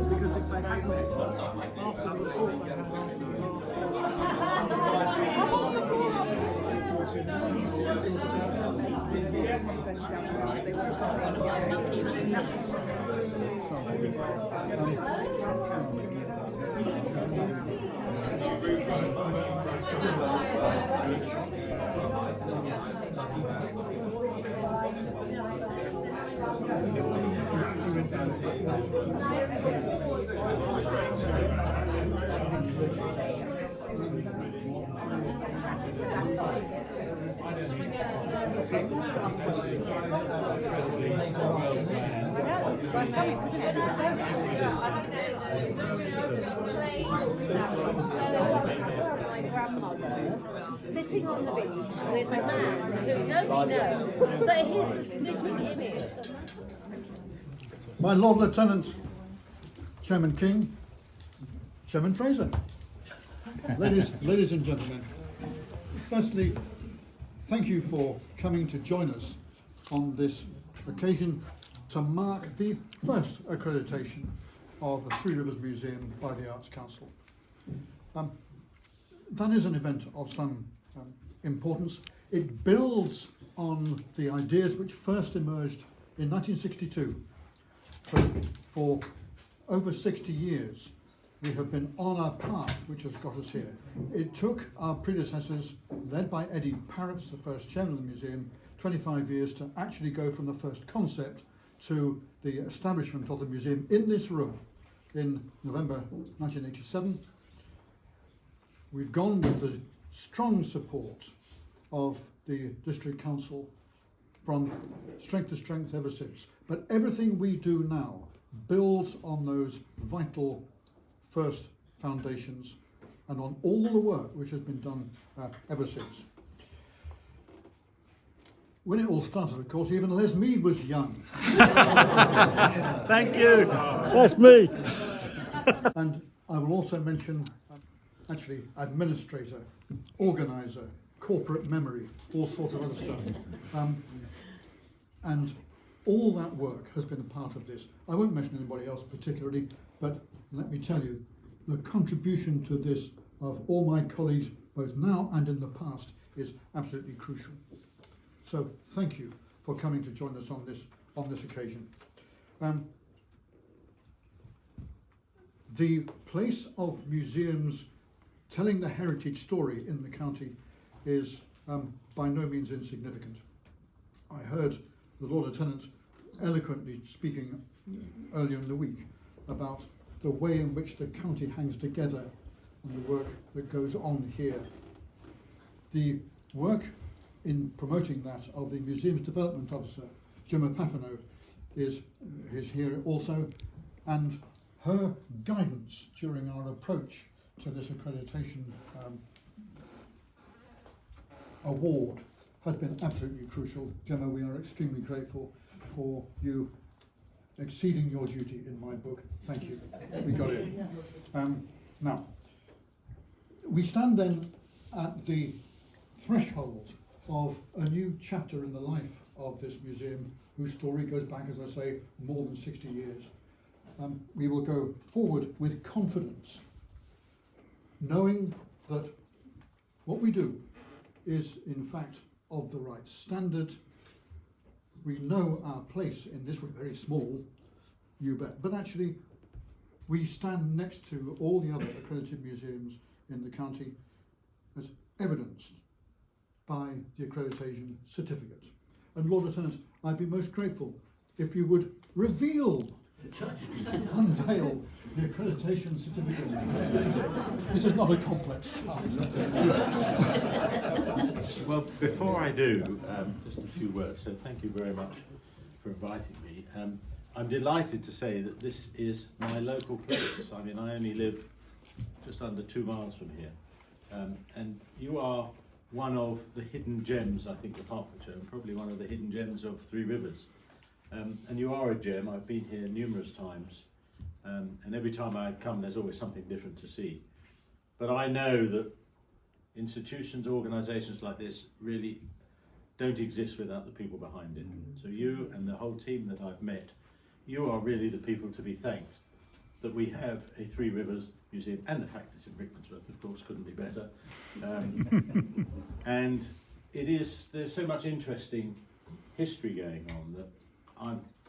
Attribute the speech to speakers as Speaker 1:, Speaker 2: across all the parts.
Speaker 1: Because if they had this after the report, they
Speaker 2: sitting on the beach with a man who nobody knows, but he's a smitten image.
Speaker 3: My Lord Lieutenant, Chairman King, Chairman Fraser, ladies and gentlemen, firstly, thank you for coming to join us on this occasion to mark the first accreditation of the Three Rivers Museum by the Arts Council. That is an event of some importance. It builds on the ideas which first emerged in 1962. So for over 60 years, we have been on our path which has got us here. It took our predecessors, led by Eddie Parrott's, the first chairman of the museum, 25 years to actually go from the first concept to the establishment of the museum in this room in November 1987. We've gone with the strong support of the District Council from strength to strength ever since. But everything we do now builds on those vital first foundations and on all the work which has been done ever since. When it all started, of course, even Les Mead was young.
Speaker 1: Thank you. That's me.
Speaker 3: And I will also mention, actually, administrator, organiser, corporate memory, all sorts of other stuff. And all that work has been a part of this. I won't mention anybody else particularly, but let me tell you, the contribution to this of all my colleagues, both now and in the past, is absolutely crucial. So thank you for coming to join us on this occasion. The place of museums telling the heritage story in the county is by no means insignificant. I heard the Lord Lieutenant eloquently speaking earlier in the week about the way in which the county hangs together and the work that goes on here. The work in promoting that of the Museum's Development Officer, Gemma Papineau, is here also, and her guidance during our approach to this accreditation award has been absolutely crucial. Gemma, we are extremely grateful for you exceeding your duty in my book. Thank you. We got it. Now, we stand then at the threshold of a new chapter in the life of this museum, whose story goes back, as I say, more than 60 years. We will go forward with confidence, knowing that what we do is in fact of the right standard. We know our place in this. We're very small, you bet, but actually we stand next to all the other accredited museums in the county as evidenced by the accreditation certificate. And Lord Lieutenant, I'd be most grateful if you would reveal, unveil the accreditation certificate. This is not a complex task.
Speaker 4: Well, before I do, just a few words. So thank you very much for inviting me. I'm delighted to say that this is my local place. I mean, I only live just under 2 miles from here. And you are one of the hidden gems, I think, of Hertfordshire, and probably one of the hidden gems of Three Rivers. And you are a gem. I've been here numerous times, and every time I come there's always something different to see. But I know that institutions, organisations like this really don't exist without the people behind it. So you and the whole team that I've met, you are really the people to be thanked that we have a Three Rivers Museum, and the fact it's in Rickmansworth, of course, couldn't be better. And there's so much interesting history going on that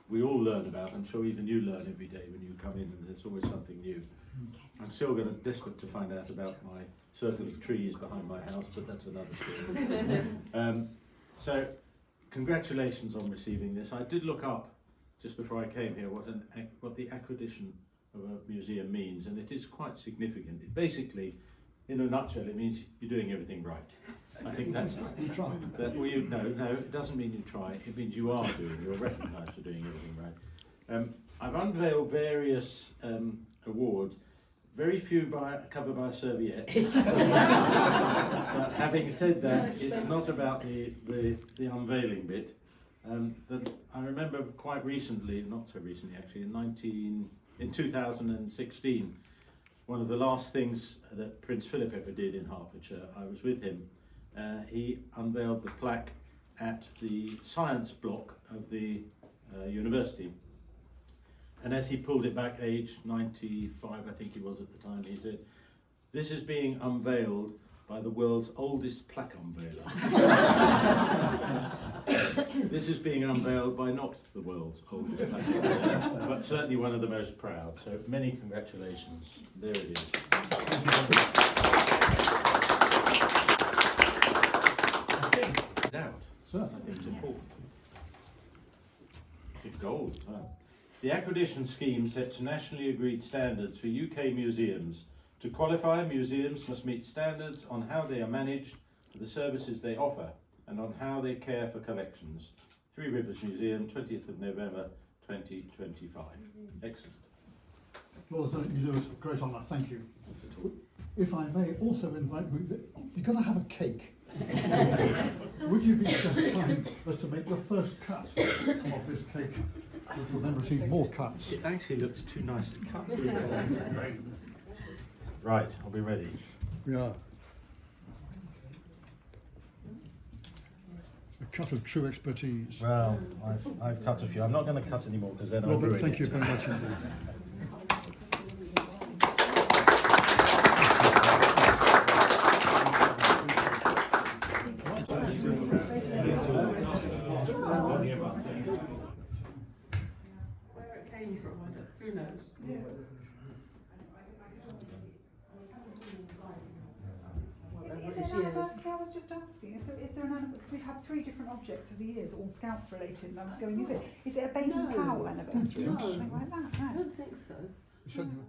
Speaker 4: we all learn about. I'm sure even you learn every day when you come in, and there's always something new. I'm still desperate to find out about my circle of trees behind my house, but that's another story. So, congratulations on receiving this. I did look up just before I came here what the accreditation of a museum means, and it is quite significant. It basically, in a nutshell, it means you're doing everything right. I think that's
Speaker 3: You try.
Speaker 4: no, it doesn't mean you try. It means you're recognised for doing everything right. I've unveiled various awards. Very few covered by a serviette. But having said that, it's not about the unveiling bit. That I remember quite recently, not so recently actually, in 2016, one of the last things that Prince Philip ever did in Hertfordshire, I was with him. He unveiled the plaque at the science block of the university. And as he pulled it back, age 95, I think he was at the time, he said, "This is being unveiled by the world's oldest plaque unveiler." This is being unveiled by not the world's oldest plaque unveiler, but certainly one of the most proud. So many congratulations. There it is. Out.
Speaker 3: Sir.
Speaker 4: I think it's important. It's gold. Wow. The accreditation scheme sets nationally agreed standards for UK museums. To qualify, museums must meet standards on how they are managed, for the services they offer, and on how they care for collections. Three Rivers Museum, 20th of November 2025. Excellent.
Speaker 3: Lord Lieutenant, you do us a great honour, thank you. If I may also invite you, you're going to have a cake. Would you be so kind as to make the first cut of this cake, which will then receive more cuts?
Speaker 4: It actually looks too nice to cut. Right, I'll be ready.
Speaker 3: We are. A cut of true expertise.
Speaker 4: Well, I've cut a few. I'm not going to cut anymore because then I'll
Speaker 3: Robert,
Speaker 4: ruin
Speaker 3: thank
Speaker 4: it.
Speaker 3: you very much indeed.
Speaker 1: Where it came from, who knows?
Speaker 5: Is there an anniversary? I was just asking. Is there an anniversary? Because we've had 3 different objects of the years, all Scouts related, and I was going, is it a Baden Powell anniversary or something like that? No.
Speaker 1: I don't think so.
Speaker 3: You certainly-